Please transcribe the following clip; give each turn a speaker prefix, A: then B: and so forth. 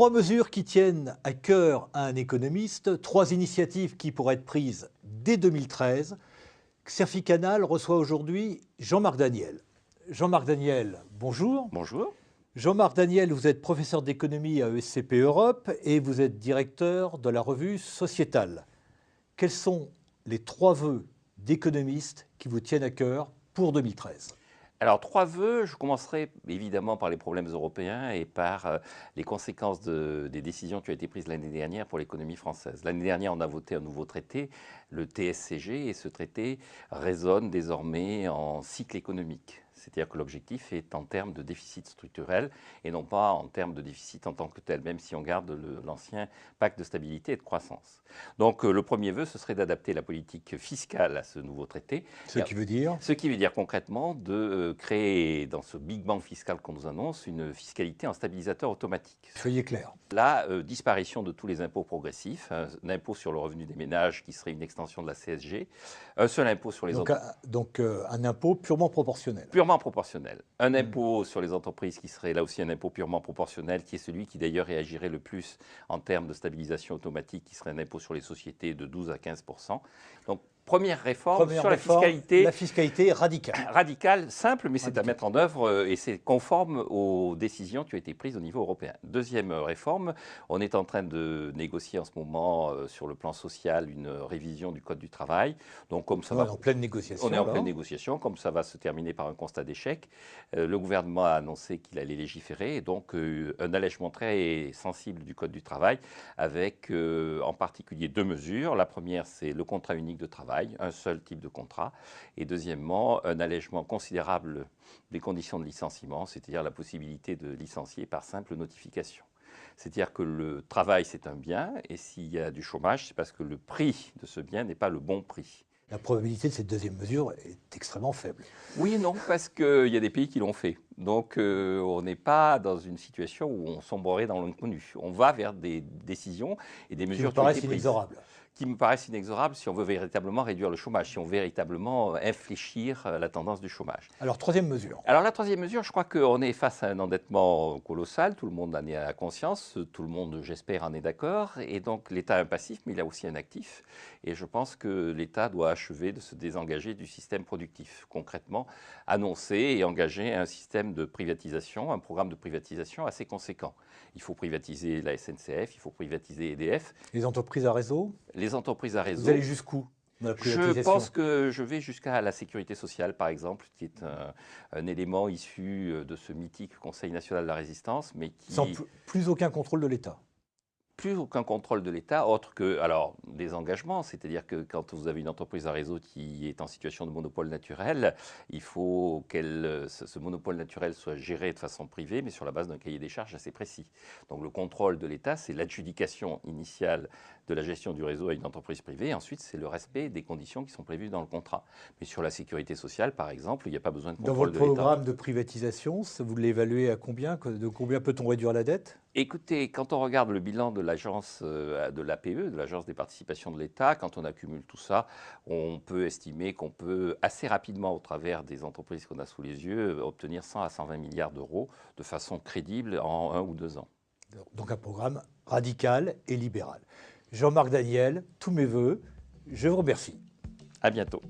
A: Trois mesures qui tiennent à cœur à un économiste, trois initiatives qui pourraient être prises dès 2013. Xerfi Canal reçoit aujourd'hui Jean-Marc Daniel. Jean-Marc Daniel, bonjour.
B: Bonjour.
A: Jean-Marc Daniel, vous êtes professeur d'économie à ESCP Europe et vous êtes directeur de la revue Sociétale. Quels sont les trois vœux d'économistes qui vous tiennent à cœur pour 2013 ?
B: Alors, trois vœux. Je commencerai évidemment par les problèmes européens et par les conséquences des décisions qui ont été prises l'année dernière pour l'économie française. L'année dernière, on a voté un nouveau traité, le TSCG, et ce traité résonne désormais en cycle économique. C'est-à-dire que l'objectif est en termes de déficit structurel et non pas en termes de déficit en tant que tel, même si on garde l'ancien pacte de stabilité et de croissance. Donc le premier vœu, ce serait d'adapter la politique fiscale à ce nouveau traité.
A: Ce qui veut dire
B: Concrètement de créer dans ce Big Bang fiscal qu'on nous annonce une fiscalité en stabilisateur automatique.
A: Soyez clair.
B: La disparition de tous les impôts progressifs, un impôt sur le revenu des ménages qui serait une extension de la CSG, un seul impôt sur les entreprises.
A: Donc un impôt purement proportionnel.
B: Purement proportionnel. Un impôt sur les entreprises qui serait là aussi un impôt purement proportionnel, qui est celui qui d'ailleurs réagirait le plus en termes de stabilisation automatique, qui serait un impôt sur les sociétés de 12 à 15%. Donc, première réforme sur la fiscalité.
A: La fiscalité radicale.
B: Radicale, simple, mais c'est à mettre en œuvre et c'est conforme aux décisions qui ont été prises au niveau européen. Deuxième réforme, on est en train de négocier en ce moment sur le plan social une révision du Code du travail. Donc, comme ça
A: on est en pleine négociation.
B: On est en pleine négociation, comme ça va se terminer par un constat d'échec. Le gouvernement a annoncé qu'il allait légiférer et donc un allègement très sensible du Code du travail avec en particulier deux mesures. La première, c'est le contrat unique de travail, un seul type de contrat, et deuxièmement, un allègement considérable des conditions de licenciement, c'est-à-dire la possibilité de licencier par simple notification. C'est-à-dire que le travail, c'est un bien, et s'il y a du chômage, c'est parce que le prix de ce bien n'est pas le bon prix.
A: La probabilité de cette deuxième mesure est extrêmement faible.
B: Oui et non, parce qu'il y a des pays qui l'ont fait. Donc on n'est pas dans une situation où on sombrerait dans l'inconnu. On va vers des décisions et des mesures
A: qui me paraissent inexorables.
B: Qui me paraissent inexorables si on veut véritablement réduire le chômage, si on veut véritablement infléchir la tendance du chômage.
A: Alors, troisième mesure.
B: Alors, la troisième mesure, je crois qu'on est face à un endettement colossal, tout le monde en a conscience, tout le monde, j'espère, en est d'accord, et donc l'État a un passif, mais il a aussi un actif, et je pense que l'État doit achever de se désengager du système productif, concrètement annoncer et engager un système de privatisation, un programme de privatisation assez conséquent. Il faut privatiser la SNCF, il faut privatiser EDF.
A: Les entreprises à réseau ?
B: Les entreprises à réseau.
A: Vous allez jusqu'où dans la privatisation ?
B: Je pense que je vais jusqu'à la sécurité sociale, par exemple, qui est un élément issu de ce mythique Conseil national de la résistance, mais qui...
A: Sans plus aucun contrôle de l'État.
B: Plus aucun contrôle de l'État, autre que alors, des engagements, c'est-à-dire que quand vous avez une entreprise à réseau qui est en situation de monopole naturel, il faut que ce monopole naturel soit géré de façon privée, mais sur la base d'un cahier des charges assez précis. Donc le contrôle de l'État, c'est l'adjudication initiale de la gestion du réseau à une entreprise privée, et ensuite c'est le respect des conditions qui sont prévues dans le contrat. Mais sur la sécurité sociale, par exemple, il n'y a pas besoin de contrôle de l'État.
A: Dans votre programme de privatisation, vous l'évaluez à combien ? De combien peut-on réduire la dette ?
B: Écoutez, quand on regarde le bilan de l'agence de l'APE, de l'Agence des participations de l'État, quand on accumule tout ça, on peut estimer qu'on peut assez rapidement, au travers des entreprises qu'on a sous les yeux, obtenir 100 à 120 milliards d'euros de façon crédible en 1 ou 2 ans.
A: Donc un programme radical et libéral. Jean-Marc Daniel, tous mes voeux, je vous remercie.
B: À bientôt.